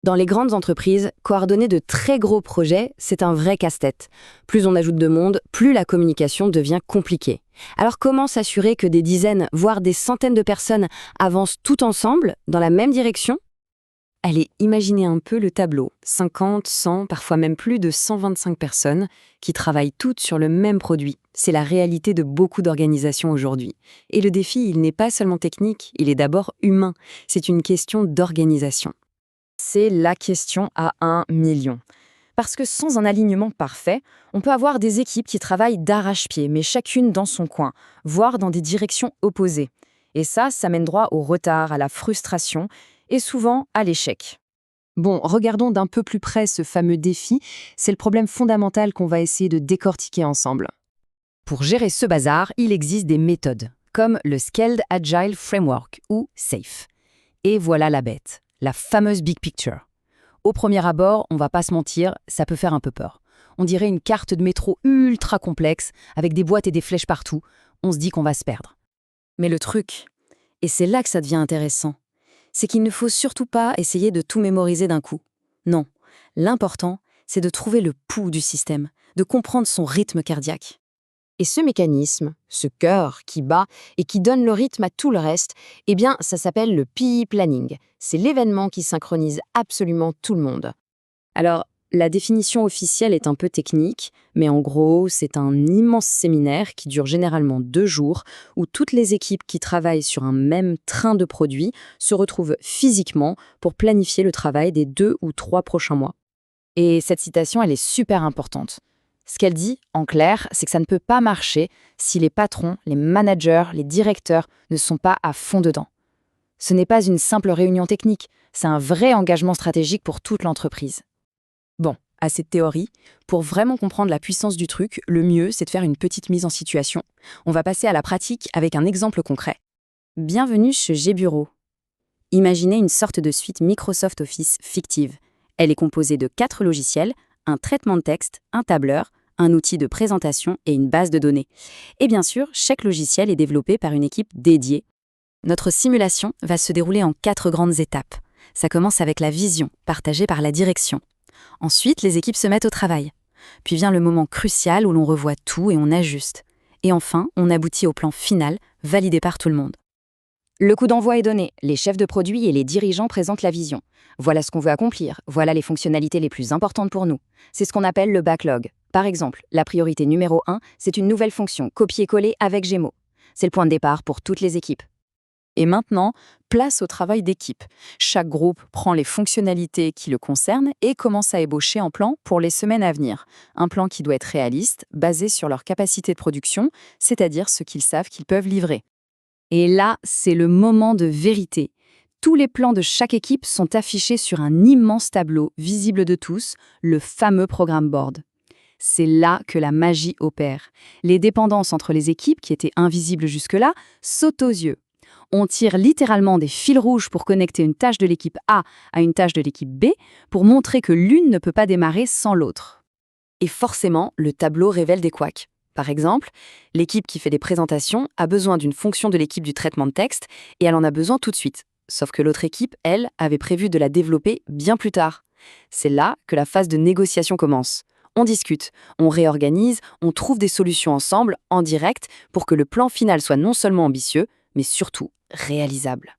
Dans les grandes entreprises, coordonner de très gros projets, c'est un vrai casse-tête. Plus on ajoute de monde, plus la communication devient compliquée. Alors comment s'assurer que des dizaines, voire des centaines de personnes avancent tout ensemble, dans la même direction? Allez, imaginez un peu le tableau. 50, 100, parfois même plus de 125 personnes qui travaillent toutes sur le même produit. C'est la réalité de beaucoup d'organisations aujourd'hui. Et le défi, il n'est pas seulement technique, il est d'abord humain. C'est une question d'organisation. C'est la question à 1 million. Parce que sans un alignement parfait, on peut avoir des équipes qui travaillent d'arrache-pied, mais chacune dans son coin, voire dans des directions opposées. Et ça mène droit au retard, à la frustration et souvent à l'échec. Bon, regardons d'un peu plus près ce fameux défi. C'est le problème fondamental qu'on va essayer de décortiquer ensemble. Pour gérer ce bazar, il existe des méthodes, comme le Scaled Agile Framework, ou SAFe. Et voilà la bête, la fameuse Big Picture. Au premier abord, on va pas se mentir, ça peut faire un peu peur. On dirait une carte de métro ultra complexe, avec des boîtes et des flèches partout. On se dit qu'on va se perdre. Mais le truc, et c'est là que ça devient intéressant, c'est qu'il ne faut surtout pas essayer de tout mémoriser d'un coup. Non, l'important, c'est de trouver le pouls du système, de comprendre son rythme cardiaque. Et ce mécanisme, ce cœur qui bat et qui donne le rythme à tout le reste, eh bien, ça s'appelle le PI Planning. C'est l'événement qui synchronise absolument tout le monde. Alors, la définition officielle est un peu technique, mais en gros, c'est un immense séminaire qui dure généralement 2 jours, où toutes les équipes qui travaillent sur un même train de produits se retrouvent physiquement pour planifier le travail des 2 ou 3 prochains mois. Et cette citation, elle est super importante. Ce qu'elle dit, en clair, c'est que ça ne peut pas marcher si les patrons, les managers, les directeurs ne sont pas à fond dedans. Ce n'est pas une simple réunion technique, c'est un vrai engagement stratégique pour toute l'entreprise. Bon, à cette théorie, pour vraiment comprendre la puissance du truc, le mieux, c'est de faire une petite mise en situation. On va passer à la pratique avec un exemple concret. Bienvenue chez G-Bureau. Imaginez une sorte de suite Microsoft Office fictive. Elle est composée de 4 logiciels, un traitement de texte, un tableur, un outil de présentation et une base de données. Et bien sûr, chaque logiciel est développé par une équipe dédiée. Notre simulation va se dérouler en 4 grandes étapes. Ça commence avec la vision, partagée par la direction. Ensuite, les équipes se mettent au travail. Puis vient le moment crucial où l'on revoit tout et on ajuste. Et enfin, on aboutit au plan final, validé par tout le monde. Le coup d'envoi est donné, les chefs de produit et les dirigeants présentent la vision. Voilà ce qu'on veut accomplir, voilà les fonctionnalités les plus importantes pour nous. C'est ce qu'on appelle le backlog. Par exemple, la priorité numéro 1, c'est une nouvelle fonction, copier-coller avec Gémeaux. C'est le point de départ pour toutes les équipes. Et maintenant, place au travail d'équipe. Chaque groupe prend les fonctionnalités qui le concernent et commence à ébaucher un plan pour les semaines à venir. Un plan qui doit être réaliste, basé sur leur capacité de production, c'est-à-dire ce qu'ils savent qu'ils peuvent livrer. Et là, c'est le moment de vérité. Tous les plans de chaque équipe sont affichés sur un immense tableau, visible de tous, le fameux programme board. C'est là que la magie opère. Les dépendances entre les équipes, qui étaient invisibles jusque-là, sautent aux yeux. On tire littéralement des fils rouges pour connecter une tâche de l'équipe A à une tâche de l'équipe B, pour montrer que l'une ne peut pas démarrer sans l'autre. Et forcément, le tableau révèle des couacs. Par exemple, l'équipe qui fait des présentations a besoin d'une fonction de l'équipe du traitement de texte et elle en a besoin tout de suite. Sauf que l'autre équipe, elle, avait prévu de la développer bien plus tard. C'est là que la phase de négociation commence. On discute, on réorganise, on trouve des solutions ensemble, en direct, pour que le plan final soit non seulement ambitieux, mais surtout réalisable.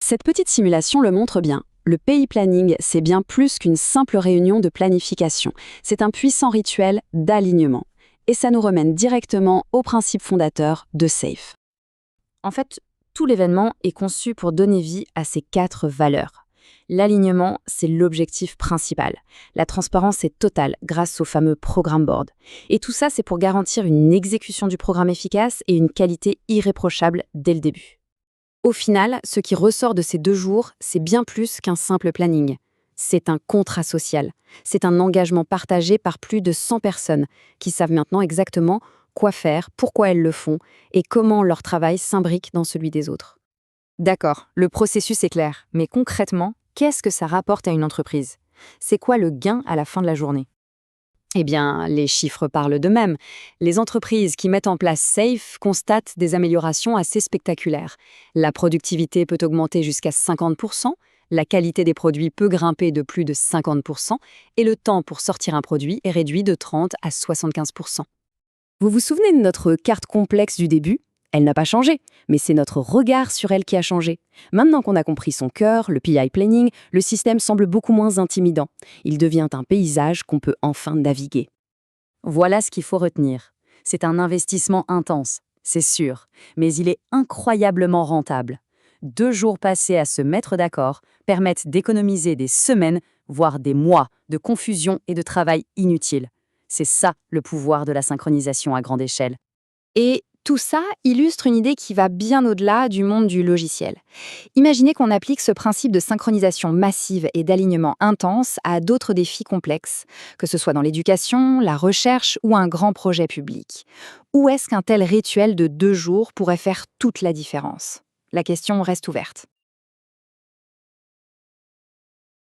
Cette petite simulation le montre bien. Le PI Planning, c'est bien plus qu'une simple réunion de planification. C'est un puissant rituel d'alignement. Et ça nous remène directement au principe fondateur de SAFe. En fait, tout l'événement est conçu pour donner vie à ces 4 valeurs. L'alignement, c'est l'objectif principal. La transparence est totale grâce au fameux programme board. Et tout ça, c'est pour garantir une exécution du programme efficace et une qualité irréprochable dès le début. Au final, ce qui ressort de ces 2 jours, c'est bien plus qu'un simple planning. C'est un contrat social. C'est un engagement partagé par plus de 100 personnes qui savent maintenant exactement quoi faire, pourquoi elles le font et comment leur travail s'imbrique dans celui des autres. D'accord, le processus est clair, mais concrètement, qu'est-ce que ça rapporte à une entreprise? C'est quoi le gain à la fin de la journée? Eh bien, les chiffres parlent d'eux-mêmes. Les entreprises qui mettent en place SAFe constatent des améliorations assez spectaculaires. La productivité peut augmenter jusqu'à 50%, La qualité des produits peut grimper de plus de 50% et le temps pour sortir un produit est réduit de 30 à 75%. Vous vous souvenez de notre carte complexe du début? Elle n'a pas changé, mais c'est notre regard sur elle qui a changé. Maintenant qu'on a compris son cœur, le PI Planning, le système semble beaucoup moins intimidant. Il devient un paysage qu'on peut enfin naviguer. Voilà ce qu'il faut retenir. C'est un investissement intense, c'est sûr, mais il est incroyablement rentable. 2 jours passés à se mettre d'accord permettent d'économiser des semaines, voire des mois de confusion et de travail inutile. C'est ça le pouvoir de la synchronisation à grande échelle. Et tout ça illustre une idée qui va bien au-delà du monde du logiciel. Imaginez qu'on applique ce principe de synchronisation massive et d'alignement intense à d'autres défis complexes, que ce soit dans l'éducation, la recherche ou un grand projet public. Où est-ce qu'un tel rituel de 2 jours pourrait faire toute la différence? La question reste ouverte.